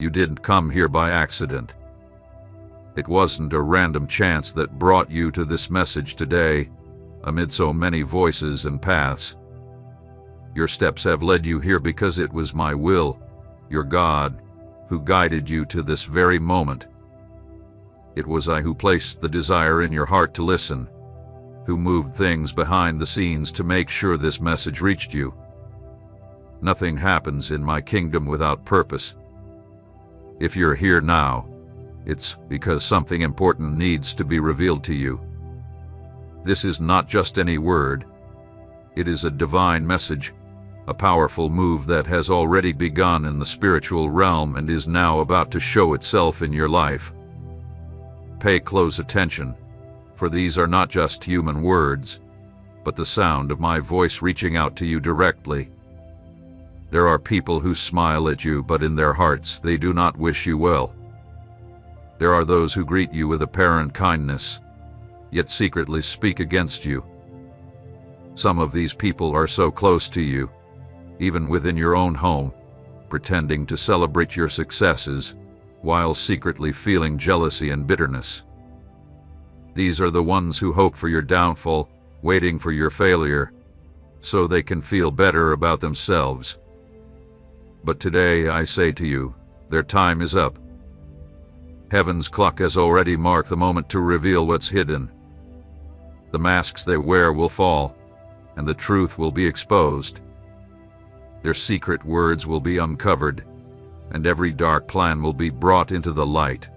You didn't come here by accident. It wasn't a random chance that brought you to this message today, amid so many voices and paths. Your steps have led you here because it was my will, your God, who guided you to this very moment. It was I who placed the desire in your heart to listen, who moved things behind the scenes to make sure this message reached you. Nothing happens in my kingdom without purpose. If you're here now, it's because something important needs to be revealed to you. This is not just any word. It is a divine message, a powerful move that has already begun in the spiritual realm and is now about to show itself in your life. Pay close attention, for these are not just human words, but the sound of my voice reaching out to you directly. There are people who smile at you, but in their hearts they do not wish you well. There are those who greet you with apparent kindness, yet secretly speak against you. Some of these people are so close to you, even within your own home, pretending to celebrate your successes, while secretly feeling jealousy and bitterness. These are the ones who hope for your downfall, waiting for your failure, so they can feel better about themselves. But today I say to you, their time is up. Heaven's clock has already marked the moment to reveal what's hidden. The masks they wear will fall, and the truth will be exposed. Their secret words will be uncovered, and every dark plan will be brought into the light.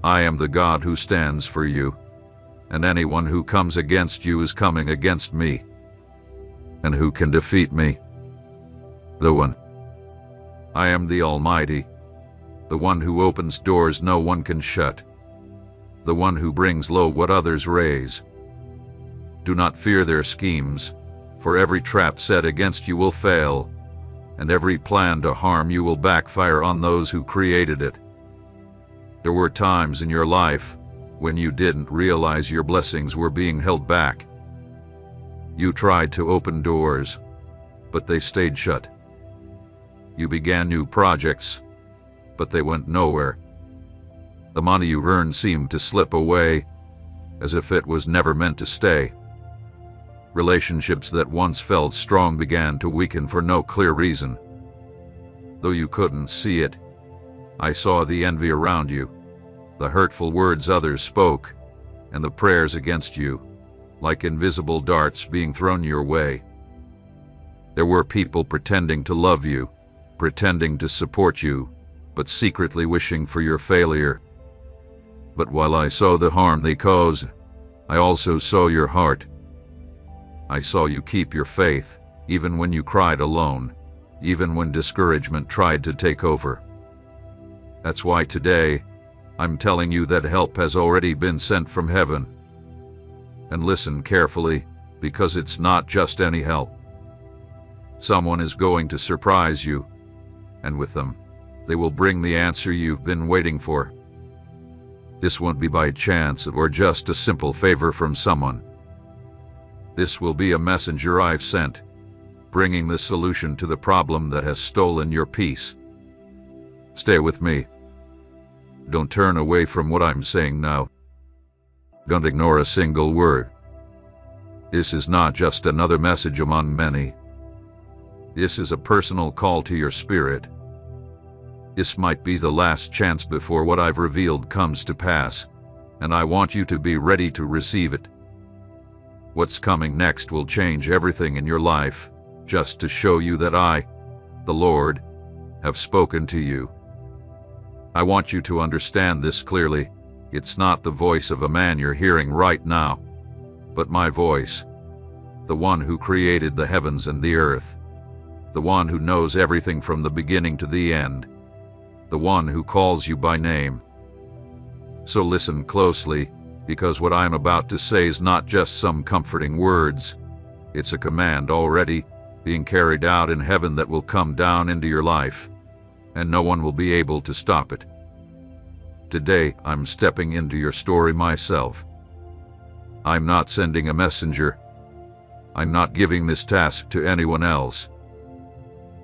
I am the God who stands for you, and anyone who comes against you is coming against me. And who can defeat me? The one. I am the Almighty, the one who opens doors no one can shut, the one who brings low what others raise. Do not fear their schemes, for every trap set against you will fail, and every plan to harm you will backfire on those who created it. There were times in your life when you didn't realize your blessings were being held back. You tried to open doors, but they stayed shut. You began new projects, but they went nowhere. The money you earned seemed to slip away, as if it was never meant to stay. Relationships that once felt strong began to weaken for no clear reason. Though you couldn't see it, I saw the envy around you, the hurtful words others spoke, and the prayers against you, like invisible darts being thrown your way. There were people pretending to love you, pretending to support you, but secretly wishing for your failure. But while I saw the harm they caused, I also saw your heart. I saw you keep your faith, even when you cried alone, even when discouragement tried to take over. That's why today, I'm telling you that help has already been sent from heaven. And listen carefully, because it's not just any help. Someone is going to surprise you, and with them, they will bring the answer you've been waiting for. This won't be by chance or just a simple favor from someone. This will be a messenger I've sent, bringing the solution to the problem that has stolen your peace. Stay with me. Don't turn away from what I'm saying now. Don't ignore a single word. This is not just another message among many. This is a personal call to your spirit. This might be the last chance before what I've revealed comes to pass, and I want you to be ready to receive it. What's coming next will change everything in your life, just to show you that I, the Lord, have spoken to you. I want you to understand this clearly. It's not the voice of a man you're hearing right now, but my voice, the one who created the heavens and the earth, the one who knows everything from the beginning to the end, the one who calls you by name. So listen closely, because what I'm about to say is not just some comforting words. It's a command already being carried out in heaven that will come down into your life, and no one will be able to stop it. Today, I'm stepping into your story myself. I'm not sending a messenger. I'm not giving this task to anyone else.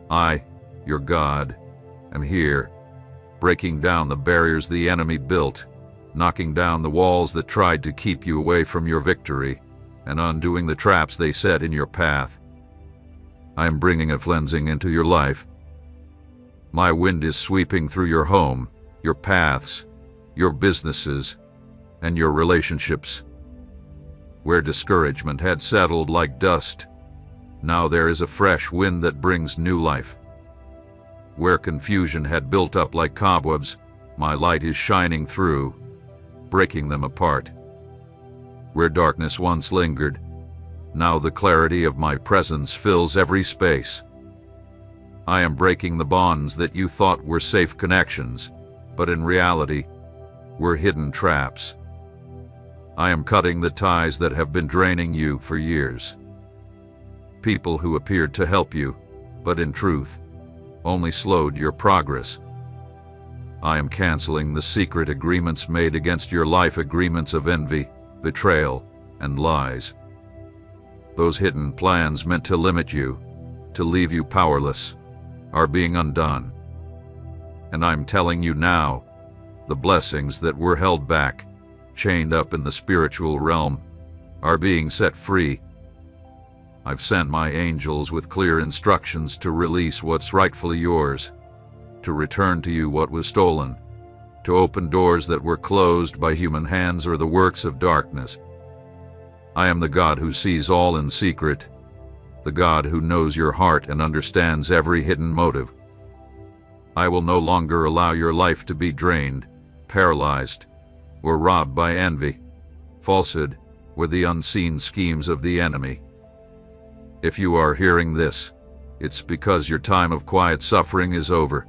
I, your God, am here breaking down the barriers the enemy built, knocking down the walls that tried to keep you away from your victory, and undoing the traps they set in your path. I am bringing a cleansing into your life. My wind is sweeping through your home, your paths, your businesses, and your relationships. Where discouragement had settled like dust, now there is a fresh wind that brings new life. Where confusion had built up like cobwebs, my light is shining through, breaking them apart. Where darkness once lingered, now the clarity of my presence fills every space. I am breaking the bonds that you thought were safe connections, but in reality, were hidden traps. I am cutting the ties that have been draining you for years. People who appeared to help you, but in truth, only slowed your progress. I am canceling the secret agreements made against your life, agreements of envy, betrayal, and lies. Those hidden plans meant to limit you, to leave you powerless, are being undone. And I'm telling you now, the blessings that were held back, chained up in the spiritual realm, are being set free. I've sent my angels with clear instructions to release what's rightfully yours, to return to you what was stolen, to open doors that were closed by human hands or the works of darkness. I am the God who sees all in secret, the God who knows your heart and understands every hidden motive. I will no longer allow your life to be drained, paralyzed, or robbed by envy, falsehood, or the unseen schemes of the enemy. If you are hearing this, it's because your time of quiet suffering is over.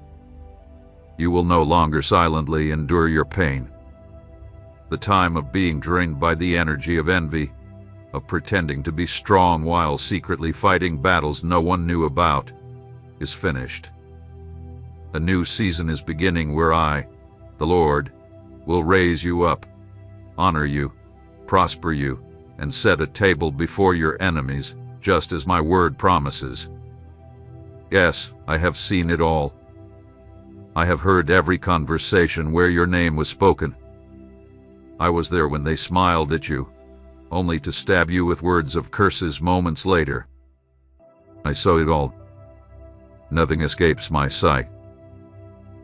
You will no longer silently endure your pain. The time of being drained by the energy of envy, of pretending to be strong while secretly fighting battles no one knew about, is finished. A new season is beginning where I, the Lord, will raise you up, honor you, prosper you, and set a table before your enemies, just as my word promises. Yes, I have seen it all. I have heard every conversation where your name was spoken. I was there when they smiled at you, only to stab you with words of curses moments later. I saw it all. Nothing escapes my sight.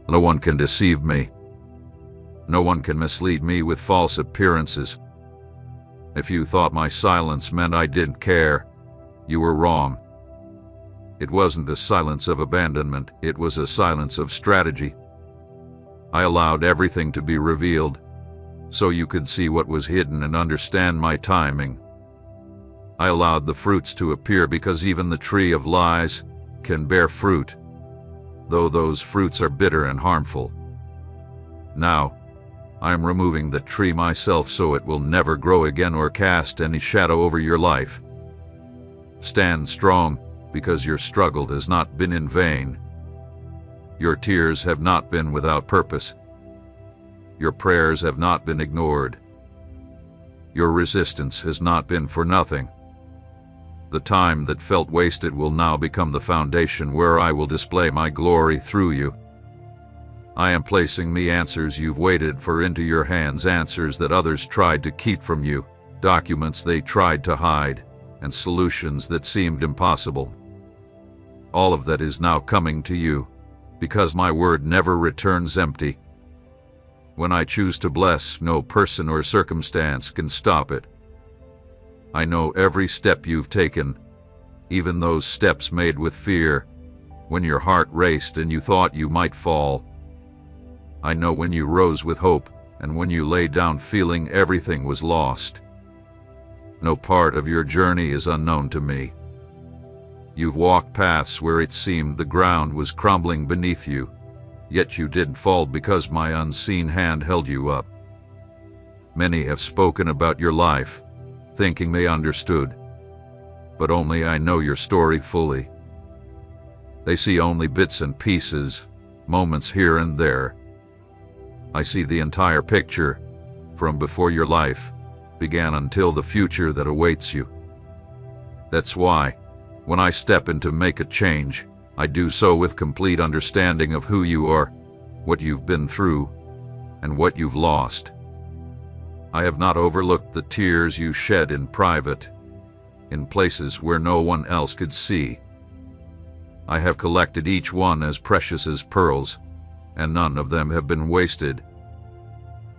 No one can deceive me. No one can mislead me with false appearances. If you thought my silence meant I didn't care, you were wrong. It wasn't a silence of abandonment, it was a silence of strategy. I allowed everything to be revealed, so you could see what was hidden and understand my timing. I allowed the fruits to appear because even the tree of lies can bear fruit, though those fruits are bitter and harmful. Now, I am removing the tree myself so it will never grow again or cast any shadow over your life. Stand strong, because your struggle has not been in vain. Your tears have not been without purpose. Your prayers have not been ignored. Your resistance has not been for nothing. The time that felt wasted will now become the foundation where I will display my glory through you. I am placing the answers you've waited for into your hands, answers that others tried to keep from you, documents they tried to hide, and solutions that seemed impossible. All of that is now coming to you, because my word never returns empty. When I choose to bless, no person or circumstance can stop it. I know every step you've taken, even those steps made with fear, when your heart raced and you thought you might fall. I know when you rose with hope and when you lay down feeling everything was lost. No part of your journey is unknown to me. You've walked paths where it seemed the ground was crumbling beneath you, yet you didn't fall because my unseen hand held you up. Many have spoken about your life, thinking they understood, but only I know your story fully. They see only bits and pieces, moments here and there. I see the entire picture, from before your life began until the future that awaits you. That's why, when I step in to make a change, I do so with complete understanding of who you are, what you've been through, and what you've lost. I have not overlooked the tears you shed in private, in places where no one else could see. I have collected each one as precious as pearls, and none of them have been wasted.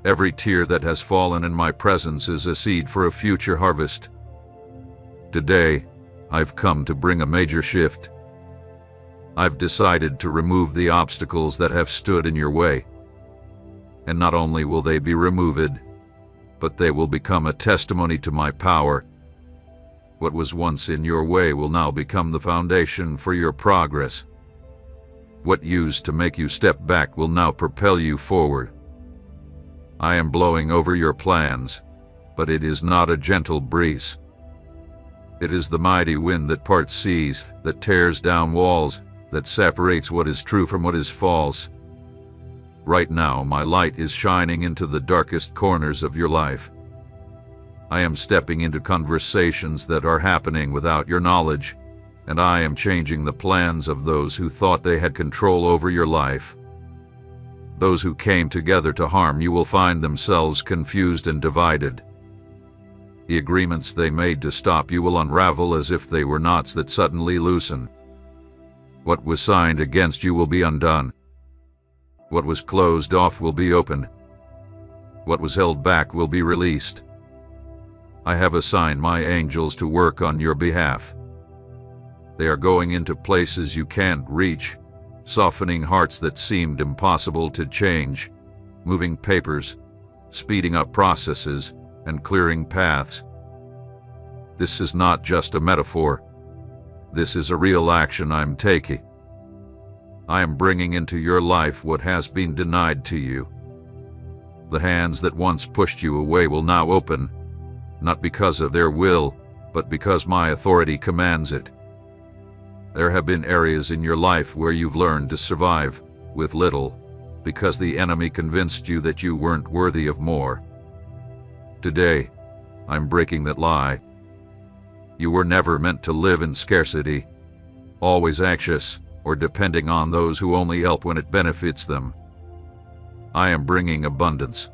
Every tear that has fallen in my presence is a seed for a future harvest. Today, I've come to bring a major shift. I've decided to remove the obstacles that have stood in your way. And not only will they be removed, but they will become a testimony to my power. What was once in your way will now become the foundation for your progress. What used to make you step back will now propel you forward. I am blowing over your plans, but it is not a gentle breeze. It is the mighty wind that parts seas, that tears down walls, that separates what is true from what is false. Right now, my light is shining into the darkest corners of your life. I am stepping into conversations that are happening without your knowledge, and I am changing the plans of those who thought they had control over your life. Those who came together to harm you will find themselves confused and divided. The agreements they made to stop you will unravel as if they were knots that suddenly loosen. What was signed against you will be undone. What was closed off will be opened. What was held back will be released. I have assigned my angels to work on your behalf. They are going into places you can't reach, softening hearts that seemed impossible to change, moving papers, speeding up processes, and clearing paths. This is not just a metaphor. This is a real action I'm taking. I am bringing into your life what has been denied to you. The hands that once pushed you away will now open, not because of their will, but because my authority commands it. There have been areas in your life where you've learned to survive with little, because the enemy convinced you that you weren't worthy of more. Today, I'm breaking that lie. You were never meant to live in scarcity, always anxious, or depending on those who only help when it benefits them. I am bringing abundance,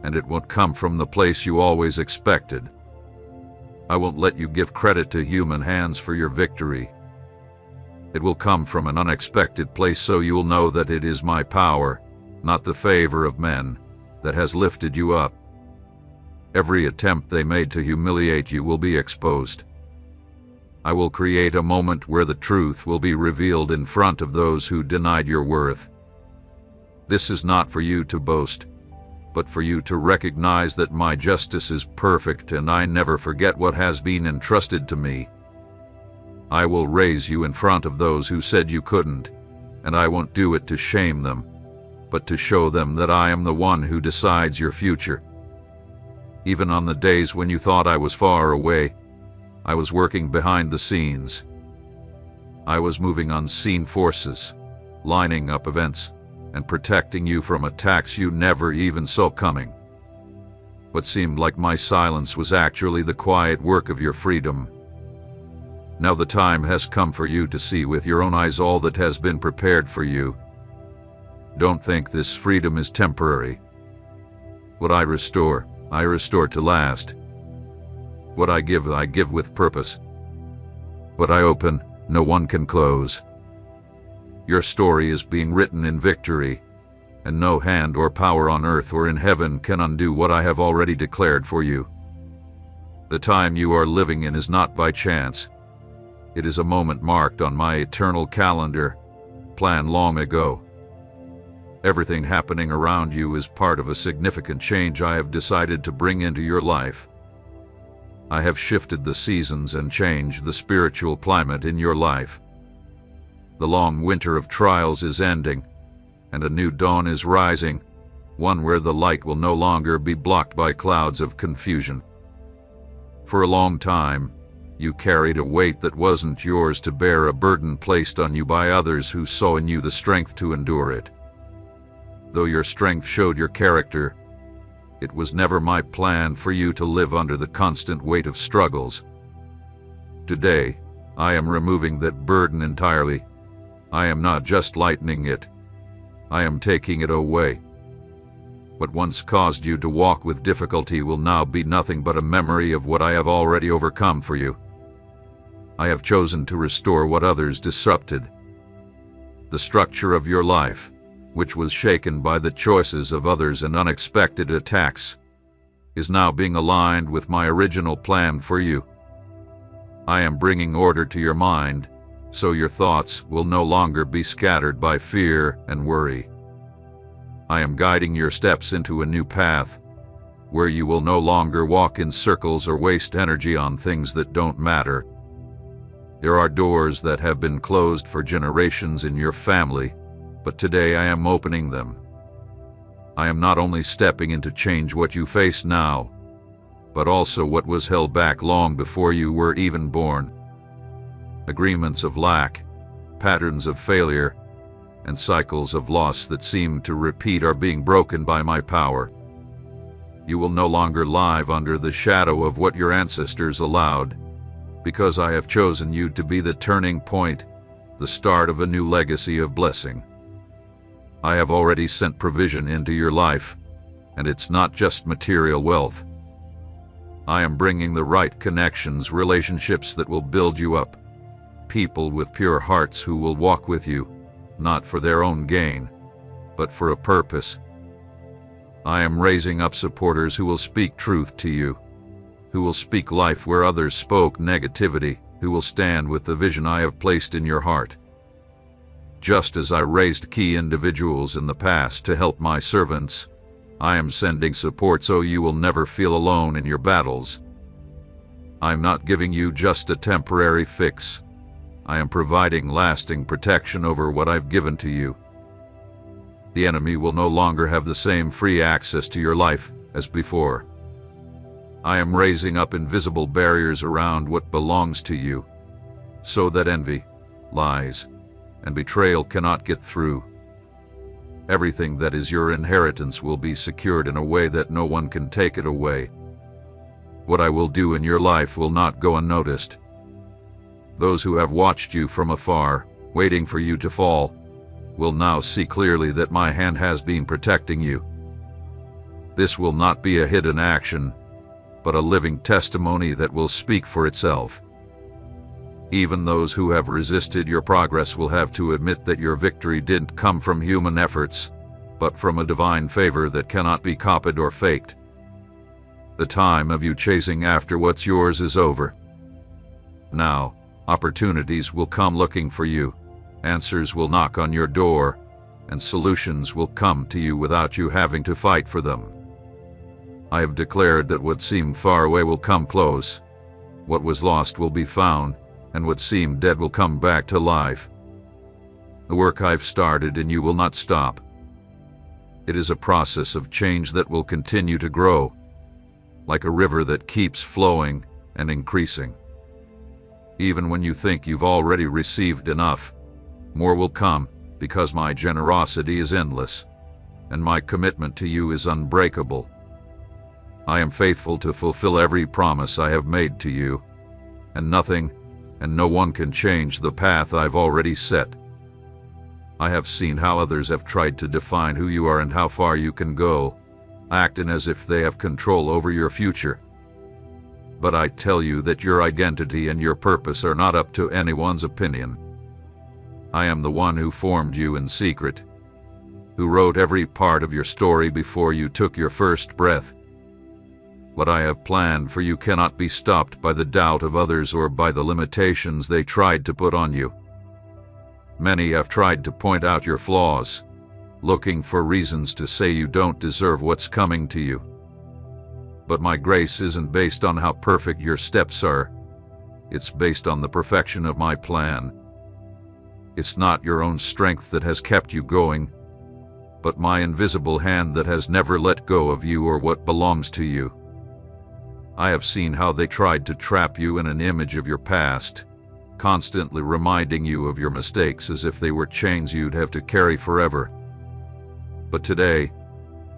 and it won't come from the place you always expected. I won't let you give credit to human hands for your victory. It will come from an unexpected place, so you will know that it is my power, not the favor of men, that has lifted you up. Every attempt they made to humiliate you will be exposed. I will create a moment where the truth will be revealed in front of those who denied your worth. This is not for you to boast, but for you to recognize that my justice is perfect and I never forget what has been entrusted to me. I will raise you in front of those who said you couldn't, and I won't do it to shame them, but to show them that I am the one who decides your future. Even on the days when you thought I was far away, I was working behind the scenes. I was moving unseen forces, lining up events, and protecting you from attacks you never even saw coming. What seemed like my silence was actually the quiet work of your freedom. Now the time has come for you to see with your own eyes all that has been prepared for you. Don't think this freedom is temporary. What I restore to last. What I give with purpose. What I open, no one can close. Your story is being written in victory, and no hand or power on earth or in heaven can undo what I have already declared for you. The time you are living in is not by chance. It is a moment marked on my eternal calendar, planned long ago. Everything happening around you is part of a significant change I have decided to bring into your life. I have shifted the seasons and changed the spiritual climate in your life. The long winter of trials is ending, and a new dawn is rising, one where the light will no longer be blocked by clouds of confusion. For a long time, you carried a weight that wasn't yours to bear, a burden placed on you by others who saw in you the strength to endure it. Though your strength showed your character, it was never my plan for you to live under the constant weight of struggles. Today, I am removing that burden entirely. I am not just lightening it. I am taking it away. What once caused you to walk with difficulty will now be nothing but a memory of what I have already overcome for you. I have chosen to restore what others disrupted. The structure of your life, which was shaken by the choices of others and unexpected attacks, is now being aligned with my original plan for you. I am bringing order to your mind, so your thoughts will no longer be scattered by fear and worry. I am guiding your steps into a new path, where you will no longer walk in circles or waste energy on things that don't matter. There are doors that have been closed for generations in your family, but today I am opening them. I am not only stepping in to change what you face now, but also what was held back long before you were even born. Agreements of lack, patterns of failure, and cycles of loss that seem to repeat are being broken by my power. You will no longer live under the shadow of what your ancestors allowed, because I have chosen you to be the turning point, the start of a new legacy of blessing. I have already sent provision into your life, and it's not just material wealth. I am bringing the right connections, relationships that will build you up, people with pure hearts who will walk with you, not for their own gain, but for a purpose. I am raising up supporters who will speak truth to you, who will speak life where others spoke negativity, who will stand with the vision I have placed in your heart. Just as I raised key individuals in the past to help my servants, I am sending support so you will never feel alone in your battles. I am not giving you just a temporary fix. I am providing lasting protection over what I've given to you. The enemy will no longer have the same free access to your life as before. I am raising up invisible barriers around what belongs to you, so that envy, lies, and betrayal cannot get through. Everything that is your inheritance will be secured in a way that no one can take it away. What I will do in your life will not go unnoticed. Those who have watched you from afar, waiting for you to fall, will now see clearly that my hand has been protecting you. This will not be a hidden action, but a living testimony that will speak for itself. Even those who have resisted your progress will have to admit that your victory didn't come from human efforts, but from a divine favor that cannot be copied or faked. The time of you chasing after what's yours is over. Now, opportunities will come looking for you, answers will knock on your door, and solutions will come to you without you having to fight for them. I have declared that what seemed far away will come close, what was lost will be found, and what seemed dead will come back to life. The work I've started in you will not stop. It is a process of change that will continue to grow, like a river that keeps flowing and increasing. Even when you think you've already received enough, more will come, because my generosity is endless, and my commitment to you is unbreakable. I am faithful to fulfill every promise I have made to you, and nothing and no one can change the path I've already set. I have seen how others have tried to define who you are and how far you can go, acting as if they have control over your future. But I tell you that your identity and your purpose are not up to anyone's opinion. I am the one who formed you in secret, who wrote every part of your story before you took your first breath. What I have planned for you cannot be stopped by the doubt of others or by the limitations they tried to put on you. Many have tried to point out your flaws, looking for reasons to say you don't deserve what's coming to you. But my grace isn't based on how perfect your steps are. It's based on the perfection of my plan. It's not your own strength that has kept you going, but my invisible hand that has never let go of you or what belongs to you. I have seen how they tried to trap you in an image of your past, constantly reminding you of your mistakes as if they were chains you'd have to carry forever. But today,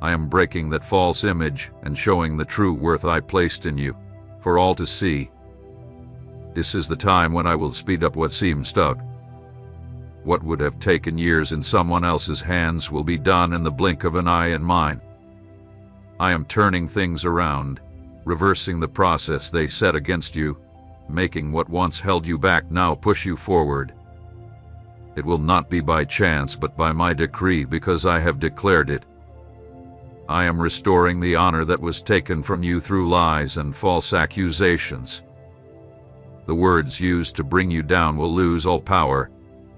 I am breaking that false image and showing the true worth I placed in you, for all to see. This is the time when I will speed up what seems stuck. What would have taken years in someone else's hands will be done in the blink of an eye in mine. I am turning things around, reversing the process they set against you, making what once held you back now push you forward. It will not be by chance but by my decree, because I have declared it. I am restoring the honor that was taken from you through lies and false accusations. The words used to bring you down will lose all power,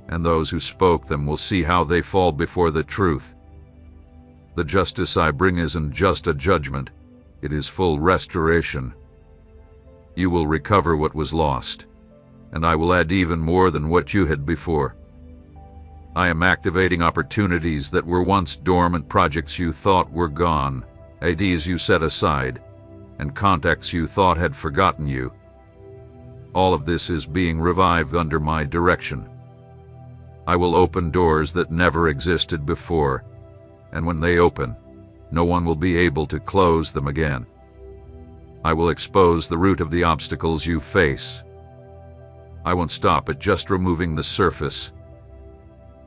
and those who spoke them will see how they fall before the truth. The justice I bring isn't just a judgment, it is full restoration. You will recover what was lost, and I will add even more than what you had before. I am activating opportunities that were once dormant, projects you thought were gone, ideas you set aside, and contacts you thought had forgotten you. All of this is being revived under my direction. I will open doors that never existed before, and when they open, no one will be able to close them again. I will expose the root of the obstacles you face. I won't stop at just removing the surface.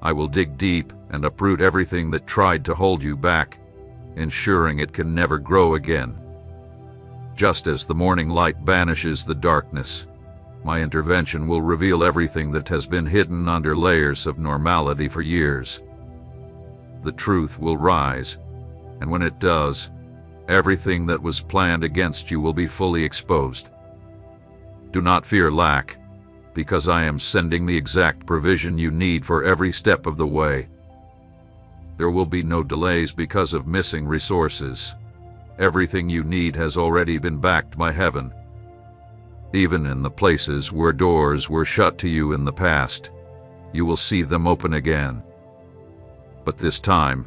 I will dig deep and uproot everything that tried to hold you back, ensuring it can never grow again. Just as the morning light banishes the darkness, my intervention will reveal everything that has been hidden under layers of normality for years. The truth will rise, and when it does, everything that was planned against you will be fully exposed. Do not fear lack, because I am sending the exact provision you need for every step of the way. There will be no delays because of missing resources. Everything you need has already been backed by heaven. Even in the places where doors were shut to you in the past, you will see them open again. But this time,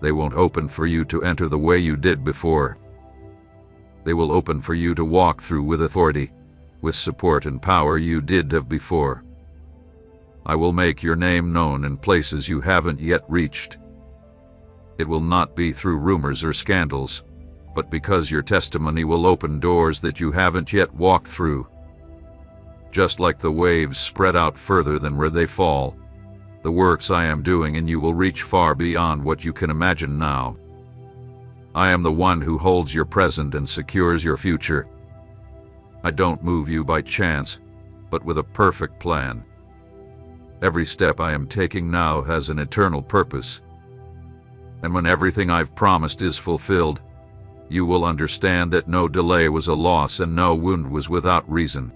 they won't open for you to enter the way you did before. They will open for you to walk through with authority, with support and power you did have before. I will make your name known in places you haven't yet reached. It will not be through rumors or scandals, but because your testimony will open doors that you haven't yet walked through. Just like the waves spread out further than where they fall, the works I am doing in you will reach far beyond what you can imagine now. I am the one who holds your present and secures your future. I don't move you by chance, but with a perfect plan. Every step I am taking now has an eternal purpose. And when everything I've promised is fulfilled, you will understand that no delay was a loss and no wound was without reason.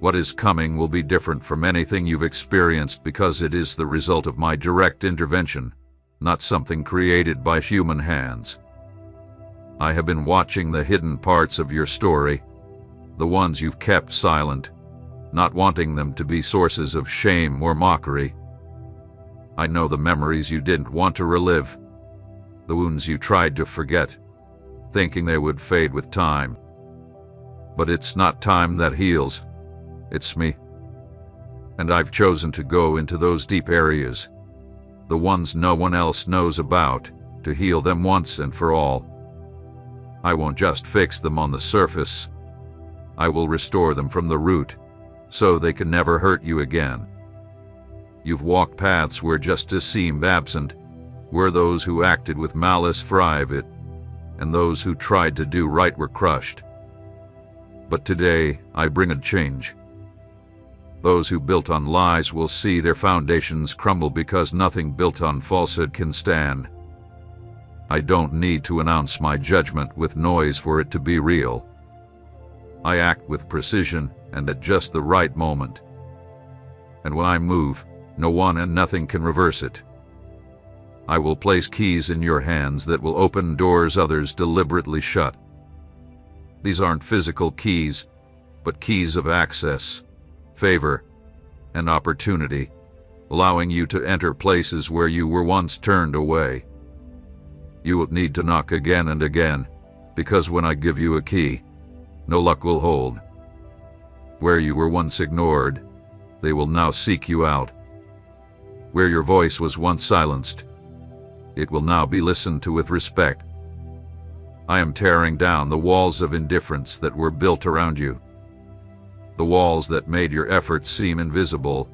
What is coming will be different from anything you've experienced because it is the result of my direct intervention, not something created by human hands. I have been watching the hidden parts of your story, the ones you've kept silent, not wanting them to be sources of shame or mockery. I know the memories you didn't want to relive, the wounds you tried to forget, thinking they would fade with time. But it's not time that heals, it's me. And I've chosen to go into those deep areas, the ones no one else knows about, to heal them once and for all. I won't just fix them on the surface. I will restore them from the root, so they can never hurt you again. You've walked paths where justice seemed absent, where those who acted with malice thrived, and those who tried to do right were crushed. But today, I bring a change. Those who built on lies will see their foundations crumble because nothing built on falsehood can stand. I don't need to announce my judgment with noise for it to be real. I act with precision and at just the right moment. And when I move, no one and nothing can reverse it. I will place keys in your hands that will open doors others deliberately shut. These aren't physical keys, but keys of access, favor, and opportunity, allowing you to enter places where you were once turned away. You will need to knock again and again, because when I give you a key, no luck will hold. Where you were once ignored, they will now seek you out. Where your voice was once silenced, it will now be listened to with respect. I am tearing down the walls of indifference that were built around you. The walls that made your efforts seem invisible,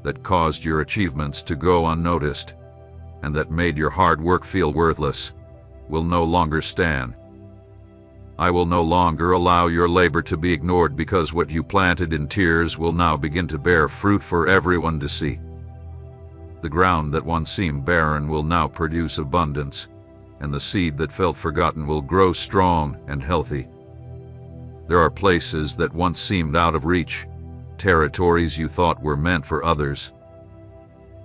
that caused your achievements to go unnoticed, and that made your hard work feel worthless, will no longer stand. I will no longer allow your labor to be ignored, because what you planted in tears will now begin to bear fruit for everyone to see. The ground that once seemed barren will now produce abundance, and the seed that felt forgotten will grow strong and healthy. There are places that once seemed out of reach, territories you thought were meant for others.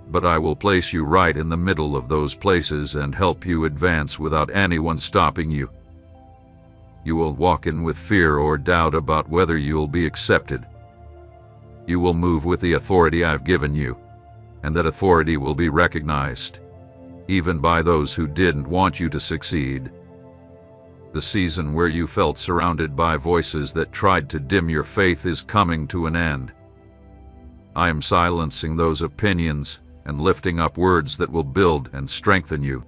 But I will place you right in the middle of those places and help you advance without anyone stopping you. You will walk in with fear or doubt about whether you'll be accepted. You will move with the authority I've given you, and that authority will be recognized, even by those who didn't want you to succeed. The season where you felt surrounded by voices that tried to dim your faith is coming to an end. I am silencing those opinions and lifting up words that will build and strengthen you.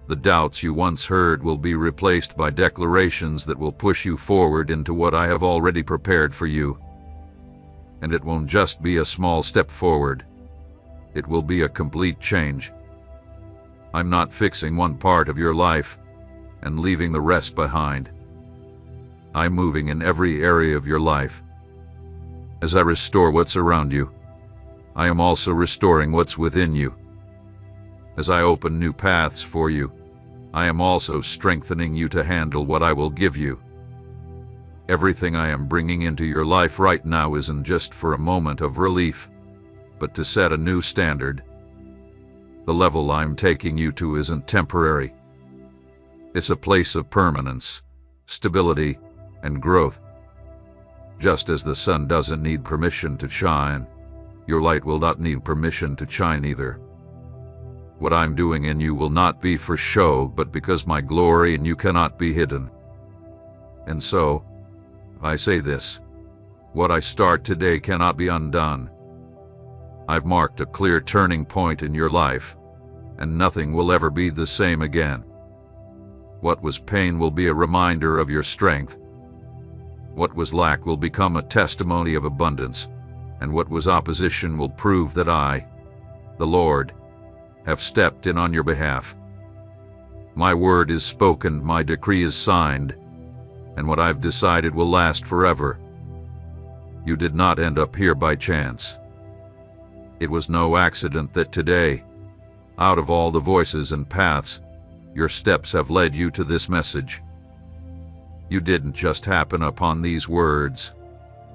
The doubts you once heard will be replaced by declarations that will push you forward into what I have already prepared for you. And it won't just be a small step forward. It will be a complete change. I'm not fixing one part of your life and leaving the rest behind. I'm moving in every area of your life. As I restore what's around you, I am also restoring what's within you. As I open new paths for you, I am also strengthening you to handle what I will give you. Everything I am bringing into your life right now isn't just for a moment of relief, but to set a new standard. The level I'm taking you to isn't temporary. It's a place of permanence, stability, and growth. Just as the sun doesn't need permission to shine, your light will not need permission to shine either. What I'm doing in you will not be for show, but because my glory in you cannot be hidden. And so, I say this: what I start today cannot be undone. I've marked a clear turning point in your life, and nothing will ever be the same again. What was pain will be a reminder of your strength. What was lack will become a testimony of abundance, and what was opposition will prove that I, the Lord, have stepped in on your behalf. My word is spoken, my decree is signed, and what I've decided will last forever. You did not end up here by chance. It was no accident that today, out of all the voices and paths, your steps have led you to this message. You didn't just happen upon these words,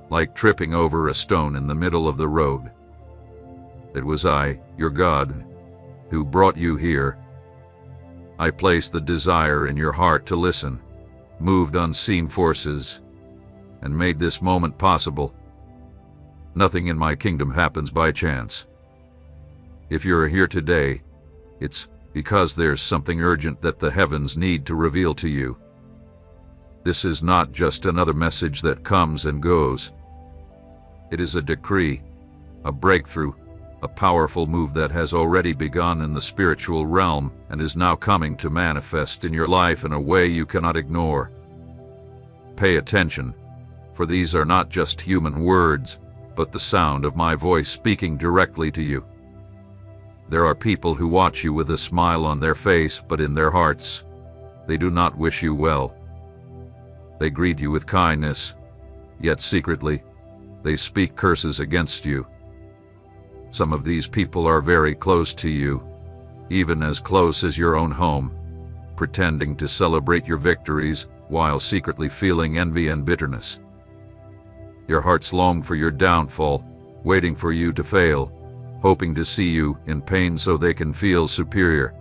like tripping over a stone in the middle of the road. It was I, your God, who brought you here. I placed the desire in your heart to listen, moved unseen forces, and made this moment possible. Nothing in my kingdom happens by chance. If you're here today, it's because there's something urgent that the heavens need to reveal to you. This is not just another message that comes and goes. It is a decree, a breakthrough, a powerful move that has already begun in the spiritual realm and is now coming to manifest in your life in a way you cannot ignore. Pay attention, for these are not just human words, but the sound of my voice speaking directly to you. There are people who watch you with a smile on their face, but in their hearts, they do not wish you well. They greet you with kindness, yet secretly, they speak curses against you. Some of these people are very close to you, even as close as your own home, pretending to celebrate your victories while secretly feeling envy and bitterness. Your hearts long for your downfall, waiting for you to fail, hoping to see you in pain so they can feel superior.